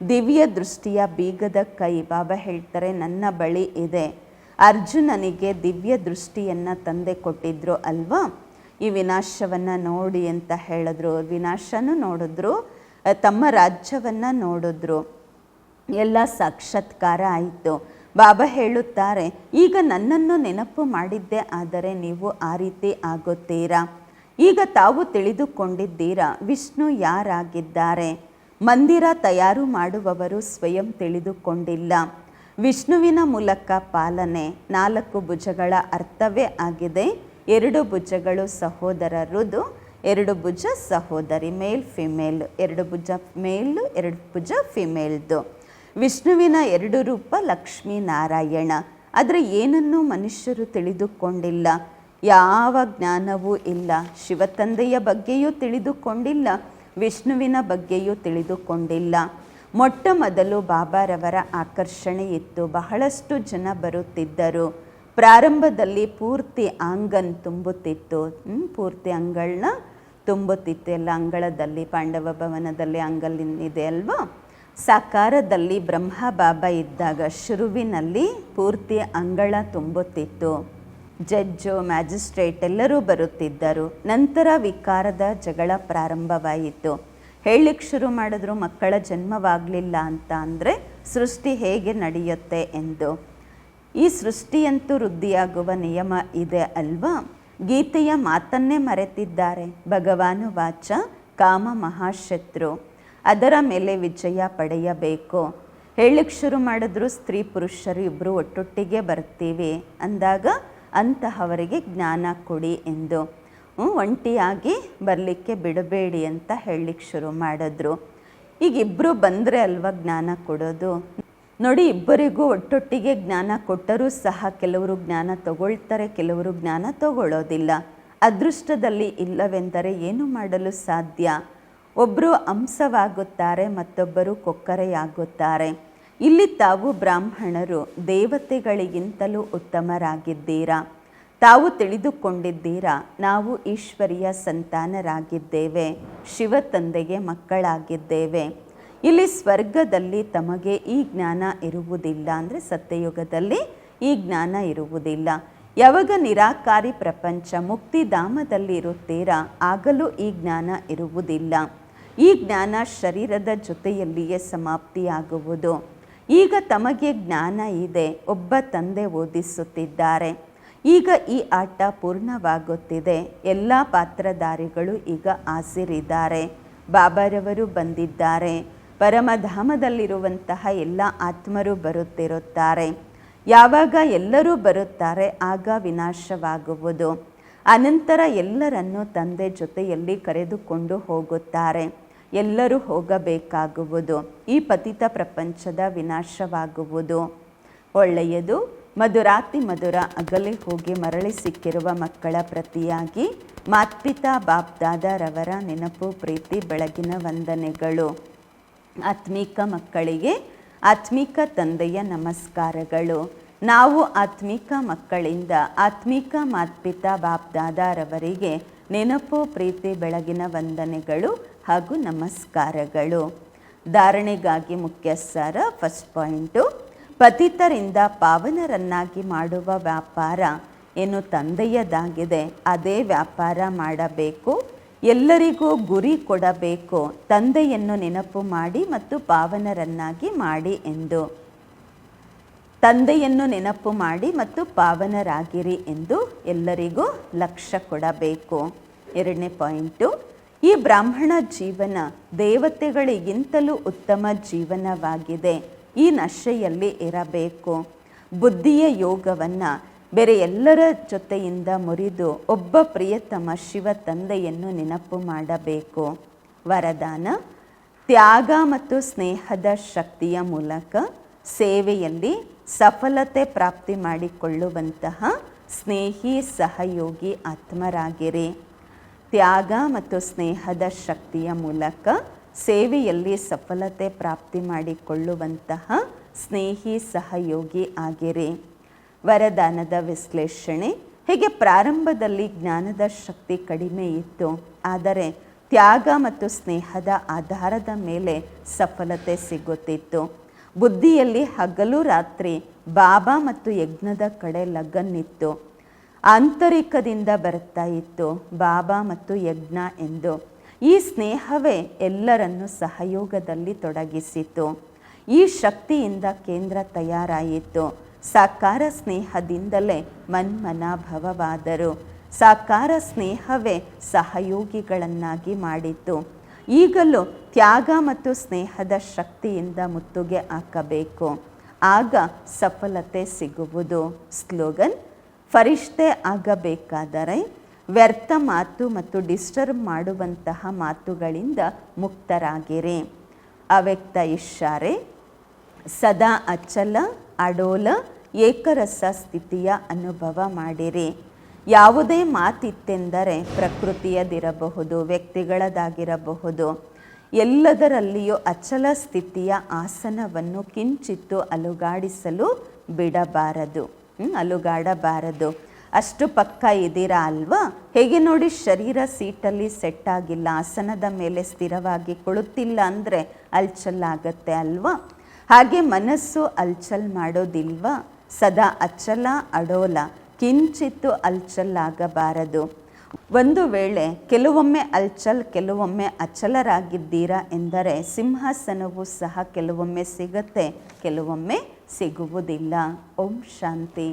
ದಿವ್ಯ ದೃಷ್ಟಿಯ ಬೀಗದ ಕೈ, ಬಾಬಾ ಹೇಳ್ತಾರೆ ನನ್ನ ಬಳಿ ಇದೆ. ಅರ್ಜುನನಿಗೆ ದಿವ್ಯ ದೃಷ್ಟಿಯನ್ನು ತಂದೆ ಕೊಟ್ಟಿದ್ರು ಅಲ್ವಾ? ಈ ವಿನಾಶವನ್ನು ನೋಡಿ ಅಂತ ಹೇಳಿದ್ರು. ವಿನಾಶನೂ ನೋಡಿದ್ರು, ತಮ್ಮ ರಾಜ್ಯವನ್ನು ನೋಡಿದ್ರು, ಎಲ್ಲ ಸಾಕ್ಷಾತ್ಕಾರ ಆಯಿತು. ಬಾಬಾ ಹೇಳುತ್ತಾರೆ ಈಗ ನನ್ನನ್ನು ನೆನಪು ಮಾಡಿದ್ದೆ ಆದರೆ ನೀವು ಆ ರೀತಿ ಆಗುತ್ತೀರಾ. ಈಗ ತಾವು ತಿಳಿದುಕೊಂಡಿದ್ದೀರಾ ವಿಷ್ಣು ಯಾರಾಗಿದ್ದಾರೆ. ಮಂದಿರ ತಯಾರು ಮಾಡುವವರು ಸ್ವಯಂ ತಿಳಿದುಕೊಂಡಿಲ್ಲ. ವಿಷ್ಣುವಿನ ಮೂಲಕ ಪಾಲನೆ. 4 ಭುಜಗಳ ಅರ್ಥವೇ ಆಗಿದೆ 2 ಭುಜಗಳು ಸಹೋದರರುದು, 2 ಭುಜ ಸಹೋದರಿ, ಮೇಲ್ ಫಿಮೇಲ್. 2 ಭುಜ ಮೇಲು, 2 ಭುಜ ಫಿಮೇಲ್ದು. ವಿಷ್ಣುವಿನ 2 ರೂಪ ಲಕ್ಷ್ಮೀ ನಾರಾಯಣ. ಆದರೆ ಏನನ್ನೂ ಮನುಷ್ಯರು ತಿಳಿದುಕೊಂಡಿಲ್ಲ, ಯಾವ ಜ್ಞಾನವೂ ಇಲ್ಲ. ಶಿವತಂದೆಯ ಬಗ್ಗೆಯೂ ತಿಳಿದುಕೊಂಡಿಲ್ಲ, ವಿಷ್ಣುವಿನ ಬಗ್ಗೆಯೂ ತಿಳಿದುಕೊಂಡಿಲ್ಲ. ಮೊಟ್ಟ ಮೊದಲು ಬಾಬಾರವರ ಆಕರ್ಷಣೆ ಇತ್ತು. ಬಹಳಷ್ಟು ಜನ ಬರುತ್ತಿದ್ದರು. ಪ್ರಾರಂಭದಲ್ಲಿ ಪೂರ್ತಿ ಆಂಗನ್ ತುಂಬುತ್ತಿತ್ತು, ಪೂರ್ತಿ ಅಂಗಳನ್ನ ತುಂಬುತ್ತಿತ್ತು. ಎಲ್ಲ ಅಂಗಳದಲ್ಲಿ, ಪಾಂಡವ ಭವನದಲ್ಲಿ ಅಂಗಲಿದೆ ಅಲ್ವಾ? ಸಾಕಾರದಲ್ಲಿ ಬ್ರಹ್ಮ ಬಾಬಾ ಇದ್ದಾಗ ಶುರುವಿನಲ್ಲಿ ಪೂರ್ತಿ ಅಂಗಳ ತುಂಬುತ್ತಿತ್ತು. ಜಡ್ಜು, ಮ್ಯಾಜಿಸ್ಟ್ರೇಟ್ ಎಲ್ಲರೂ ಬರುತ್ತಿದ್ದರು. ನಂತರ ವಿಕಾರದ ಜಗಳ ಪ್ರಾರಂಭವಾಯಿತು. ಹೇಳಲಿಕ್ಕೆ ಶುರು ಮಾಡಿದ್ರು ಮಕ್ಕಳ ಜನ್ಮವಾಗಲಿಲ್ಲ ಅಂತ ಅಂದರೆ ಸೃಷ್ಟಿ ಹೇಗೆ ನಡೆಯುತ್ತೆ ಎಂದು. ಈ ಸೃಷ್ಟಿಯಂತೂ ವೃದ್ಧಿಯಾಗುವ ನಿಯಮ ಇದೆ ಅಲ್ವಾ? ಗೀತೆಯ ಮಾತನ್ನೇ ಮರೆತಿದ್ದಾರೆ. ಭಗವಾನು ವಾಚ ಕಾಮ ಮಹಾಶತ್ರು, ಅದರ ಮೇಲೆ ವಿಜಯ ಪಡೆಯಬೇಕು. ಹೇಳಲಿಕ್ಕೆ ಶುರು ಮಾಡಿದ್ರು ಸ್ತ್ರೀ ಪುರುಷರು ಇಬ್ಬರು ಒಟ್ಟೊಟ್ಟಿಗೆ ಬರ್ತೀವಿ ಅಂದಾಗ ಅಂತಹವರಿಗೆ ಜ್ಞಾನ ಕೊಡಿ ಎಂದು. ಒಂಟಿಯಾಗಿ ಬರಲಿಕ್ಕೆ ಬಿಡಬೇಡಿ ಅಂತ ಹೇಳಲಿಕ್ಕೆ ಶುರು ಮಾಡಿದ್ರು. ಈಗ ಇಬ್ಬರು ಬಂದರೆ ಅಲ್ವಾ ಜ್ಞಾನ ಕೊಡೋದು. ನೋಡಿ, ಇಬ್ಬರಿಗೂ ಒಟ್ಟೊಟ್ಟಿಗೆ ಜ್ಞಾನ ಕೊಟ್ಟರೂ ಸಹ ಕೆಲವರು ಜ್ಞಾನ ತಗೊಳ್ತಾರೆ, ಕೆಲವರು ಜ್ಞಾನ ತಗೊಳ್ಳೋದಿಲ್ಲ. ಅದೃಷ್ಟದಲ್ಲಿ ಇಲ್ಲವೆಂದರೆ ಏನು ಮಾಡಲು ಸಾಧ್ಯ? ಒಬ್ಬರು ಅಂಶವಾಗುತ್ತಾರೆ, ಮತ್ತೊಬ್ಬರು ಕೊಕ್ಕರೆಯಾಗುತ್ತಾರೆ. ಇಲ್ಲಿ ತಾವು ಬ್ರಾಹ್ಮಣರು ದೇವತೆಗಳಿಗಿಂತಲೂ ಉತ್ತಮರಾಗಿದ್ದೀರಾ. ತಾವು ತಿಳಿದುಕೊಂಡಿದ್ದೀರಾ, ನಾವು ಈಶ್ವರಿಯ ಸಂತಾನರಾಗಿದ್ದೇವೆ, ಶಿವ ತಂದೆಗೆ ಮಕ್ಕಳಾಗಿದ್ದೇವೆ. ಇಲ್ಲಿ ಸ್ವರ್ಗದಲ್ಲಿ ತಮಗೆ ಈ ಜ್ಞಾನ ಇರುವುದಿಲ್ಲ, ಅಂದರೆ ಸತ್ಯಯುಗದಲ್ಲಿ ಈ ಜ್ಞಾನ ಇರುವುದಿಲ್ಲ. ಯಾವಾಗ ನಿರಾಕಾರಿ ಪ್ರಪಂಚ ಮುಕ್ತಿಧಾಮದಲ್ಲಿ ಇರುತ್ತೀರಾ, ಆಗಲೂ ಈ ಜ್ಞಾನ ಇರುವುದಿಲ್ಲ. ಈ ಜ್ಞಾನ ಶರೀರದ ಜೊತೆಯಲ್ಲಿಯೇ ಸಮಾಪ್ತಿಯಾಗುವುದು. ಈಗ ತಮಗೆ ಜ್ಞಾನ ಇದೆ, ಒಬ್ಬ ತಂದೆ ಓದಿಸುತ್ತಿದ್ದಾರೆ. ಈಗ ಈ ಆಟ ಪೂರ್ಣವಾಗುತ್ತಿದೆ. ಎಲ್ಲ ಪಾತ್ರಧಾರಿಗಳು ಈಗ ಹಾಸಿರಿದ್ದಾರೆ. ಬಾಬಾರವರು ಬಂದಿದ್ದಾರೆ. ಪರಮಧಾಮದಲ್ಲಿರುವಂತಹ ಎಲ್ಲ ಆತ್ಮರು ಬರುತ್ತಿರುತ್ತಾರೆ. ಯಾವಾಗ ಎಲ್ಲರೂ ಬರುತ್ತಾರೆ, ಆಗ ವಿನಾಶವಾಗುವುದು. ಅನಂತರ ಎಲ್ಲರನ್ನೂ ತಂದೆ ಜೊತೆಯಲ್ಲಿ ಕರೆದುಕೊಂಡು ಹೋಗುತ್ತಾರೆ. ಎಲ್ಲರೂ ಹೋಗಬೇಕಾಗುವುದು. ಈ ಪತಿತ ಪ್ರಪಂಚದ ವಿನಾಶವಾಗುವುದು. ಒಳ್ಳೆಯದು. ಮಧುರಾತಿ ಮಧುರ ಅಗಲಿ ಹೋಗಿ ಮರಳಿ ಸಿಕ್ಕಿರುವ ಮಕ್ಕಳ ಪ್ರತಿಯಾಗಿ ಮಾತ್ಪಿತಾ ಬಾಪ್ದಾದರವರ ನೆನಪು, ಪ್ರೀತಿ, ಬೆಳಗಿನ ವಂದನೆಗಳು. ಆತ್ಮೀಕ ಮಕ್ಕಳಿಗೆ ಆತ್ಮೀಕ ತಂದೆಯ ನಮಸ್ಕಾರಗಳು. ನಾವು ಆತ್ಮೀಕ ಮಕ್ಕಳಿಂದ ಆತ್ಮೀಕ ಮಾತ್ಪಿತಾ ಬಾಪ್ದಾದರವರಿಗೆ ನೆನಪು, ಪ್ರೀತಿ, ಬೆಳಗಿನ ವಂದನೆಗಳು ಹಾಗೂ ನಮಸ್ಕಾರಗಳು. ಧಾರಣೆಗಾಗಿ ಮುಖ್ಯ ಸಾರ. ಫಸ್ಟ್ ಪಾಯಿಂಟು, ಪತಿತರಿಂದ ಪಾವನರನ್ನಾಗಿ ಮಾಡುವ ವ್ಯಾಪಾರ ಏನು ತಂದೆಯದಾಗಿದೆ, ಅದೇ ವ್ಯಾಪಾರ ಮಾಡಬೇಕು. ಎಲ್ಲರಿಗೂ ಗುರಿ ಕೊಡಬೇಕು, ತಂದೆಯನ್ನು ನೆನಪು ಮಾಡಿ ಮತ್ತು ಪಾವನರನ್ನಾಗಿ ಮಾಡಿ ಎಂದು. ತಂದೆಯನ್ನು ನೆನಪು ಮಾಡಿ ಮತ್ತು ಪಾವನರಾಗಿರಿ ಎಂದು ಎಲ್ಲರಿಗೂ ಲಕ್ಷ್ಯ ಕೊಡಬೇಕು. ಎರಡನೇ ಪಾಯಿಂಟು, ಈ ಬ್ರಾಹ್ಮಣ ಜೀವನ ದೇವತೆಗಳಿಗಿಂತಲೂ ಉತ್ತಮ ಜೀವನವಾಗಿದೆ. ಈ ನಶೆಯಲ್ಲಿ ಇರಬೇಕು. ಬುದ್ಧಿಯ ಯೋಗವನ್ನು ಬೇರೆ ಎಲ್ಲರ ಜೊತೆಯಿಂದ ಮುರಿದು ಒಬ್ಬ ಪ್ರಿಯತಮ ಶಿವ ತಂದೆಯನ್ನು ನೆನಪು ಮಾಡಬೇಕು. ವರದಾನ: ತ್ಯಾಗ ಮತ್ತು ಸ್ನೇಹದ ಶಕ್ತಿಯ ಮೂಲಕ ಸೇವೆಯಲ್ಲಿ ಸಫಲತೆ ಪ್ರಾಪ್ತಿ ಮಾಡಿಕೊಳ್ಳುವಂತಹ ಸ್ನೇಹಿ ಸಹಯೋಗಿ ಆತ್ಮರಾಗಿರಿ. ತ್ಯಾಗ ಮತ್ತು ಸ್ನೇಹದ ಶಕ್ತಿಯ ಮೂಲಕ ಸೇವೆಯಲ್ಲಿ ಸಫಲತೆ ಪ್ರಾಪ್ತಿ ಮಾಡಿಕೊಳ್ಳುವಂತಹ ಸ್ನೇಹಿ ಸಹಯೋಗಿ ಆಗಿರಿ. ವರದಾನದ ವಿಶ್ಲೇಷಣೆ: ಹೀಗೆ ಪ್ರಾರಂಭದಲ್ಲಿ ಜ್ಞಾನದ ಶಕ್ತಿ ಕಡಿಮೆ ಇತ್ತು, ಆದರೆ ತ್ಯಾಗ ಮತ್ತು ಸ್ನೇಹದ ಆಧಾರದ ಮೇಲೆ ಸಫಲತೆ ಸಿಗುತ್ತಿತ್ತು. ಬುದ್ಧಿಯಲ್ಲಿ ಹಗಲು ರಾತ್ರಿ ಬಾಬಾ ಮತ್ತು ಯಜ್ಞದ ಕಡೆ ಲಗನ್ನಿತ್ತು. ಆಂತರಿಕದಿಂದ ಬರ್ತಾ ಇತ್ತು ಬಾಬಾ ಮತ್ತು ಯಜ್ಞ ಎಂದು. ಈ ಸ್ನೇಹವೇ ಎಲ್ಲರನ್ನೂ ಸಹಯೋಗದಲ್ಲಿ ತೊಡಗಿಸಿತು. ಈ ಶಕ್ತಿಯಿಂದ ಕೇಂದ್ರ ತಯಾರಾಯಿತು. ಸಾಕಾರ ಸ್ನೇಹದಿಂದಲೇ ಮನ್ಮನಾಭವವಾದರು. ಸಾಕಾರ ಸ್ನೇಹವೇ ಸಹಯೋಗಿಗಳನ್ನಾಗಿ ಮಾಡಿತು. ಈಗಲೂ ತ್ಯಾಗ ಮತ್ತು ಸ್ನೇಹದ ಶಕ್ತಿಯಿಂದ ಮುತ್ತುಗೆ ಹಾಕಬೇಕು, ಆಗ ಸಫಲತೆ ಸಿಗುವುದು. ಸ್ಲೋಗನ್: ಫರಿಷ್ಠೆ ಆಗಬೇಕಾದರೆ ವ್ಯರ್ಥ ಮಾತು ಮತ್ತು ಡಿಸ್ಟರ್ಬ್ ಮಾಡುವಂತಹ ಮಾತುಗಳಿಂದ ಮುಕ್ತರಾಗಿರಿ. ಅವ್ಯಕ್ತ ಇಶಾರೆ: ಸದಾ ಅಚಲ ಅಡೋಲ ಏಕರಸ ಸ್ಥಿತಿಯ ಅನುಭವ ಮಾಡಿರಿ. ಯಾವುದೇ ಮಾತಿತ್ತೆಂದರೆ ಪ್ರಕೃತಿಯದಿರಬಹುದು, ವ್ಯಕ್ತಿಗಳದಾಗಿರಬಹುದು, ಎಲ್ಲದರಲ್ಲಿಯೂ ಅಚಲ ಸ್ಥಿತಿಯ ಆಸನವನ್ನು ಕಿಂಚಿತ್ತು ಅಲುಗಾಡಿಸಲು ಬಿಡಬಾರದು, ಅಲುಗಾಡಬಾರದು. ಅಷ್ಟು ಪಕ್ಕ ಇದ್ದೀರಾ ಅಲ್ವಾ? ಹೇಗೆ ನೋಡಿ, ಶರೀರ ಸೀಟಲ್ಲಿ ಸೆಟ್ ಆಗಿಲ್ಲ, ಆಸನದ ಮೇಲೆ ಸ್ಥಿರವಾಗಿ ಕುಳಿತಿಲ್ಲ ಅಂದರೆ ಅಲ್ಚಲ್ಲಾಗತ್ತೆ ಅಲ್ವಾ? ಹಾಗೆ ಮನಸ್ಸು ಅಲ್ಚಲ್ ಮಾಡೋದಿಲ್ವಾ? ಸದಾ ಅಚಲ ಅಡೋಲ, ಕಿಂಚಿತ್ತು ಅಲ್ಚಲ್ಲಾಗಬಾರದು. ಒಂದು ವೇಳೆ ಕೆಲವೊಮ್ಮೆ ಅಲ್ಚಲ್ ಕೆಲವೊಮ್ಮೆ ಅಚಲರಾಗಿದ್ದೀರಾ ಎಂದರೆ ಸಿಂಹಾಸನವು ಸಹ ಕೆಲವೊಮ್ಮೆ ಸಿಗತ್ತೆ, ಕೆಲವೊಮ್ಮೆ ಸಿಗುವುದಿಲ್ಲ. ಓಂ ಶಾಂತಿ.